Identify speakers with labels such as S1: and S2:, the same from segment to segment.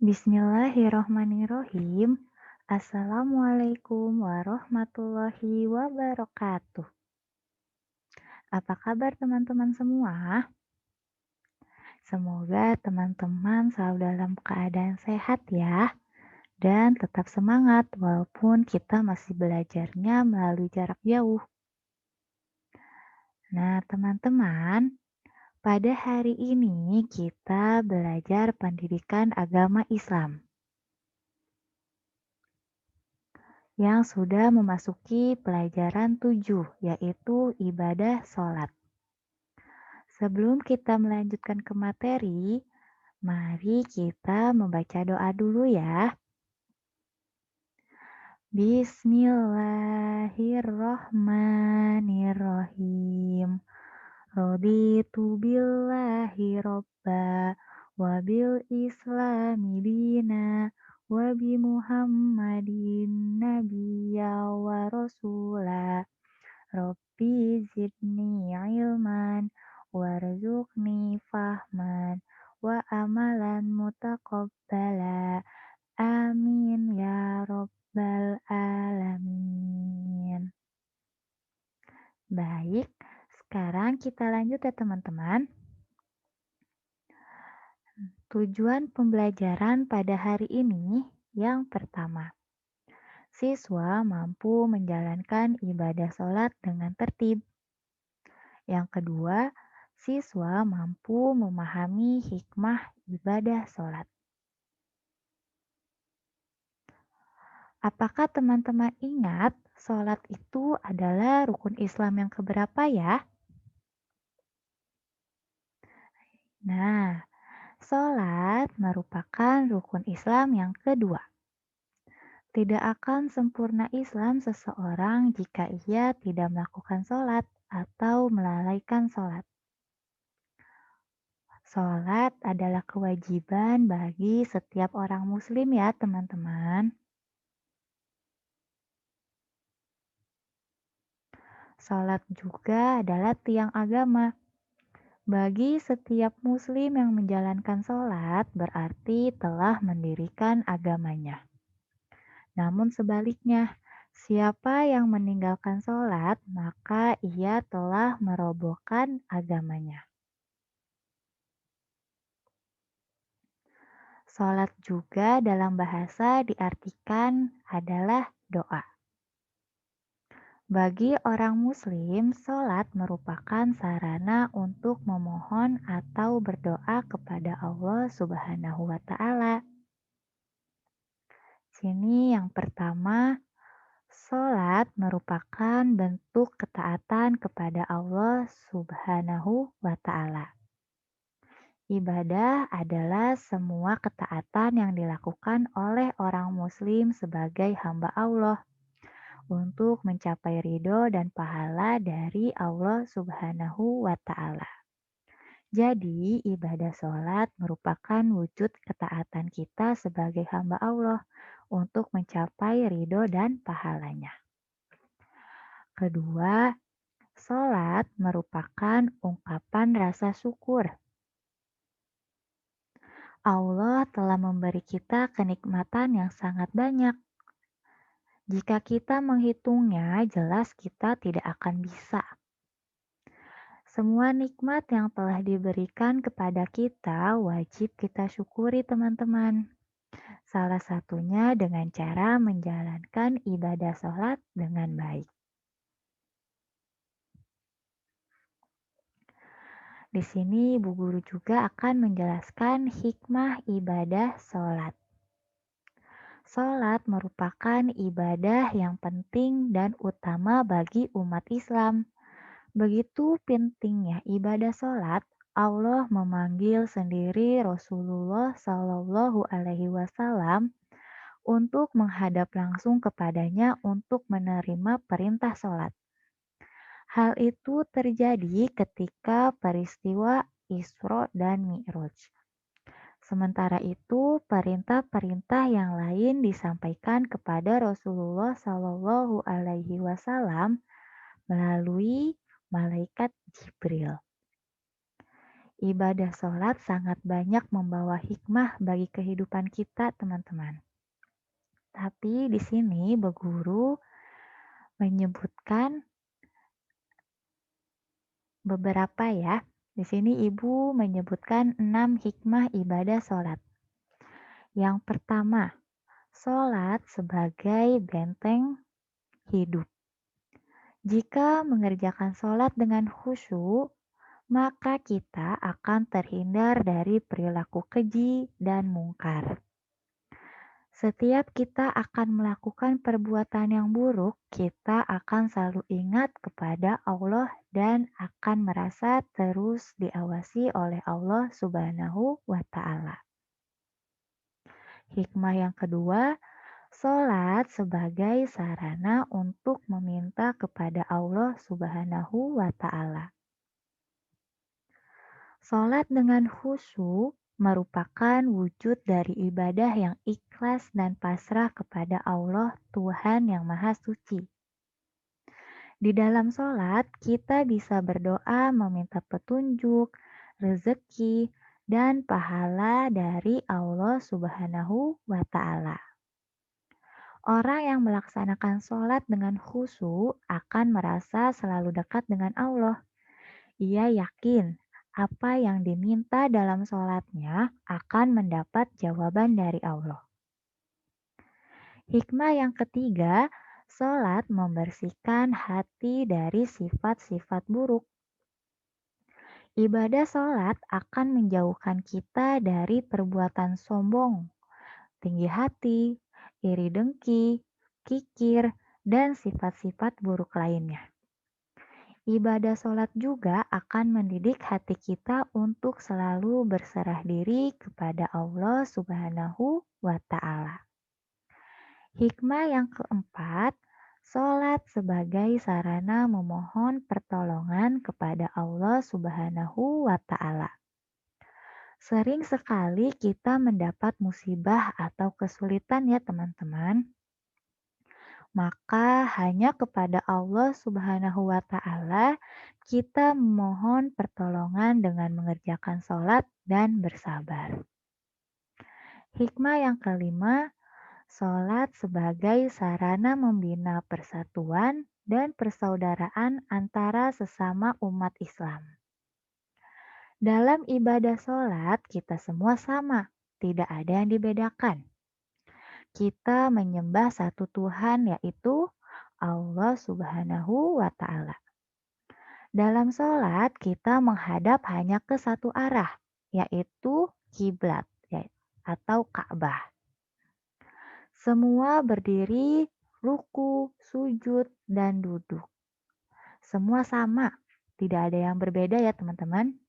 S1: Bismillahirrohmanirrohim. Assalamualaikum warahmatullahi wabarakatuh. Apa kabar teman-teman semua? Semoga teman-teman selalu dalam keadaan sehat ya, dan tetap semangat walaupun kita masih belajarnya melalui jarak jauh. Nah, teman-teman, pada hari ini kita belajar pendidikan agama Islam yang sudah memasuki pelajaran 7, yaitu ibadah sholat. Sebelum kita melanjutkan ke materi, mari kita membaca doa dulu ya. Bismillahirrohmanirrohim. Raditu billahi robba wa bil islami dina wa bi muhammadin nabiyya wa rasula. Rabbi zidni ilman warzuqni fahman wa amalan mutaqabbala. Amin ya rabbal alamin. Baik, sekarang kita lanjut ya teman-teman. Tujuan pembelajaran pada hari ini yang pertama, siswa mampu menjalankan ibadah sholat dengan tertib. Yang kedua, siswa mampu memahami hikmah ibadah sholat. Apakah teman-teman ingat sholat itu adalah rukun Islam yang keberapa ya? Nah, sholat merupakan rukun Islam yang kedua. Tidak akan sempurna Islam seseorang jika ia tidak melakukan sholat atau melalaikan sholat. Sholat adalah kewajiban bagi setiap orang muslim ya teman-teman. Sholat juga adalah tiang agama. Bagi setiap muslim yang menjalankan sholat berarti telah mendirikan agamanya. Namun sebaliknya, siapa yang meninggalkan sholat maka ia telah merobohkan agamanya. Sholat juga dalam bahasa diartikan adalah doa. Bagi orang muslim, sholat merupakan sarana untuk memohon atau berdoa kepada Allah Subhanahu wa Ta'ala. Sini yang pertama, sholat merupakan bentuk ketaatan kepada Allah Subhanahu wa Ta'ala. Ibadah adalah semua ketaatan yang dilakukan oleh orang Muslim sebagai hamba Allah untuk mencapai ridho dan pahala dari Allah Subhanahu wa Ta'ala. Jadi, ibadah sholat merupakan wujud ketaatan kita sebagai hamba Allah untuk mencapai ridho dan pahalanya. Kedua, sholat merupakan ungkapan rasa syukur. Allah telah memberi kita kenikmatan yang sangat banyak. Jika kita menghitungnya, jelas kita tidak akan bisa. Semua nikmat yang telah diberikan kepada kita wajib kita syukuri teman-teman. Salah satunya dengan cara menjalankan ibadah sholat dengan baik. Di sini Ibu Guru juga akan menjelaskan hikmah ibadah sholat. Sholat merupakan ibadah yang penting dan utama bagi umat Islam. Begitu pentingnya ibadah sholat, Allah memanggil sendiri Rasulullah Shallallahu Alaihi Wasallam untuk menghadap langsung kepadanya untuk menerima perintah sholat. Hal itu terjadi ketika peristiwa Isra dan Mi'raj. Sementara itu, perintah-perintah yang lain disampaikan kepada Rasulullah Shallallahu Alaihi Wasallam melalui malaikat Jibril. Ibadah sholat sangat banyak membawa hikmah bagi kehidupan kita, teman-teman. Tapi di sini berguru menyebutkan beberapa ya. Di sini ibu menyebutkan 6 hikmah ibadah sholat. Yang pertama, sholat sebagai benteng hidup. Jika mengerjakan sholat dengan khusyuk, maka kita akan terhindar dari perilaku keji dan mungkar. Setiap kita akan melakukan perbuatan yang buruk, kita akan selalu ingat kepada Allah dan akan merasa terus diawasi oleh Allah Subhanahu wa Ta'ala. Hikmah yang kedua, sholat sebagai sarana untuk meminta kepada Allah Subhanahu wa Ta'ala. Sholat dengan khusyuk merupakan wujud dari ibadah yang ikhlas dan pasrah kepada Allah Tuhan yang Maha Suci. Di dalam sholat, kita bisa berdoa meminta petunjuk, rezeki, dan pahala dari Allah Subhanahu wa Ta'ala. Orang yang melaksanakan sholat dengan khusyuk akan merasa selalu dekat dengan Allah. Ia yakin apa yang diminta dalam sholatnya akan mendapat jawaban dari Allah. Hikmah yang ketiga, sholat membersihkan hati dari sifat-sifat buruk. Ibadah sholat akan menjauhkan kita dari perbuatan sombong, tinggi hati, iri dengki, kikir, dan sifat-sifat buruk lainnya. Ibadah sholat juga akan mendidik hati kita untuk selalu berserah diri kepada Allah Subhanahu wa Ta'ala. Hikmah yang keempat, sholat sebagai sarana memohon pertolongan kepada Allah Subhanahu wa Ta'ala. Sering sekali kita mendapat musibah atau kesulitan ya teman-teman. Maka hanya kepada Allah Subhanahu wa Ta'ala kita memohon pertolongan dengan mengerjakan sholat dan bersabar. Hikmah yang kelima, sholat sebagai sarana membina persatuan dan persaudaraan antara sesama umat Islam. Dalam ibadah sholat kita semua sama, tidak ada yang dibedakan. Kita menyembah satu Tuhan yaitu Allah Subhanahu wa Ta'ala. Dalam sholat kita menghadap hanya ke satu arah, yaitu kiblat atau Ka'bah. Semua berdiri, ruku, sujud, dan duduk. Semua sama, tidak ada yang berbeda ya teman-teman.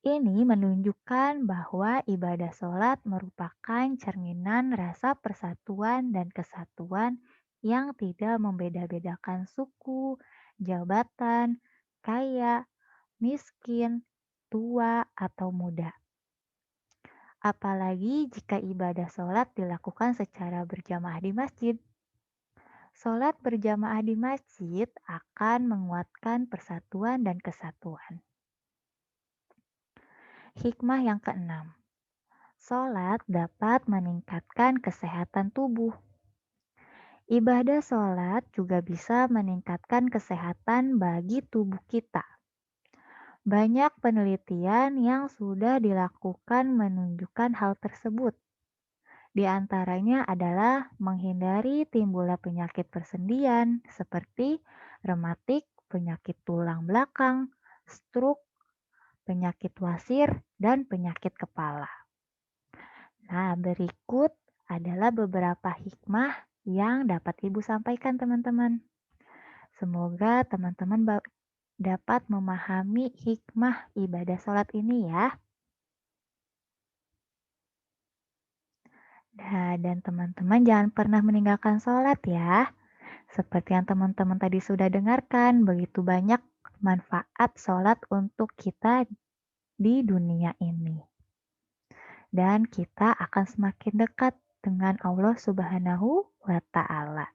S1: Ini menunjukkan bahwa ibadah sholat merupakan cerminan rasa persatuan dan kesatuan yang tidak membeda-bedakan suku, jabatan, kaya, miskin, tua, atau muda. Apalagi jika ibadah sholat dilakukan secara berjamaah di masjid. Sholat berjamaah di masjid akan menguatkan persatuan dan kesatuan. Hikmah yang keenam, sholat dapat meningkatkan kesehatan tubuh. Ibadah sholat juga bisa meningkatkan kesehatan bagi tubuh kita. Banyak penelitian yang sudah dilakukan menunjukkan hal tersebut. Di antaranya adalah menghindari timbulnya penyakit persendian seperti rematik, penyakit tulang belakang, stroke, penyakit wasir, dan penyakit kepala. Nah, berikut adalah beberapa hikmah yang dapat Ibu sampaikan teman-teman. Semoga teman-teman dapat memahami hikmah ibadah sholat ini ya. Nah, dan teman-teman jangan pernah meninggalkan sholat ya. Seperti yang teman-teman tadi sudah dengarkan, begitu banyak manfaat sholat untuk kita di dunia ini. Dan kita akan semakin dekat dengan Allah Subhanahu wa Ta'ala.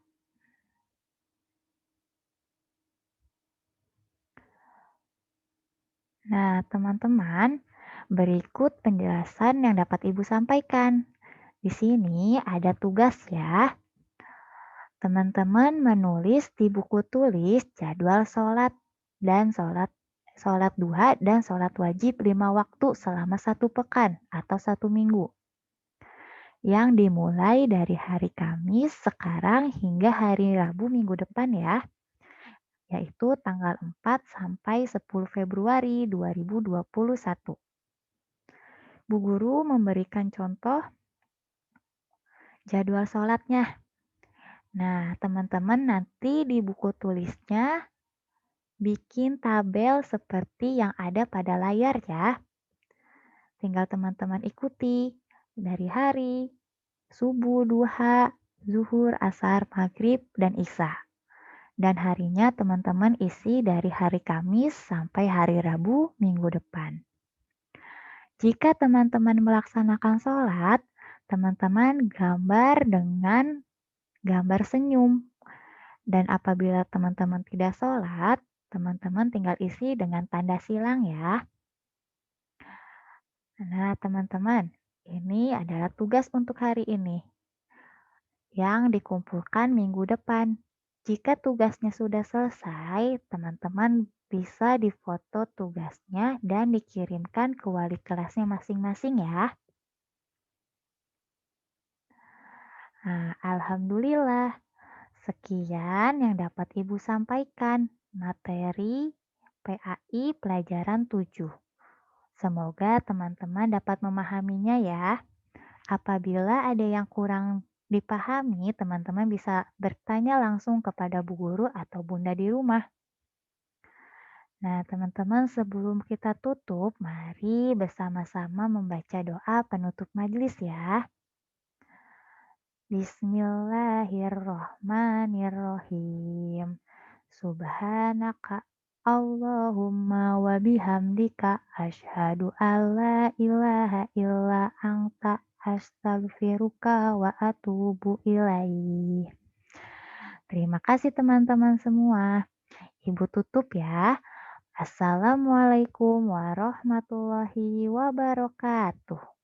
S1: Nah, teman-teman, berikut penjelasan yang dapat Ibu sampaikan. Di sini ada tugas ya. Teman-teman menulis di buku tulis jadwal sholat dan sholat duha dan sholat wajib 5 waktu selama 1 pekan atau 1 minggu. Yang dimulai dari hari Kamis sekarang hingga hari Rabu minggu depan ya, yaitu tanggal 4 sampai 10 Februari 2021. Bu Guru memberikan contoh jadwal sholatnya. Nah, teman-teman nanti di buku tulisnya bikin tabel seperti yang ada pada layar ya. Tinggal teman-teman ikuti dari hari, subuh, duha, zuhur, asar, maghrib, dan isya. Dan harinya teman-teman isi dari hari Kamis sampai hari Rabu minggu depan. Jika teman-teman melaksanakan sholat, teman-teman gambar dengan gambar senyum. Dan apabila teman-teman tidak sholat, teman-teman tinggal isi dengan tanda silang ya. Nah, teman-teman, ini adalah tugas untuk hari ini yang dikumpulkan minggu depan. Jika tugasnya sudah selesai, teman-teman bisa difoto tugasnya dan dikirimkan ke wali kelasnya masing-masing ya. Nah, alhamdulillah. Sekian yang dapat Ibu sampaikan materi PAI pelajaran 7. Semoga teman-teman dapat memahaminya ya. Apabila ada yang kurang dipahami, teman-teman bisa bertanya langsung kepada Bu Guru atau Bunda di rumah. Nah, teman-teman, sebelum kita tutup, mari bersama-sama membaca doa penutup majelis ya. Bismillahirrohmanirrohim. Subhanaka Allahumma wa bihamdika asyhadu alla ilaha illa anta astaghfiruka wa atubu ilaih. Terima kasih teman-teman semua. Ibu tutup ya. Assalamualaikum warahmatullahi wabarakatuh.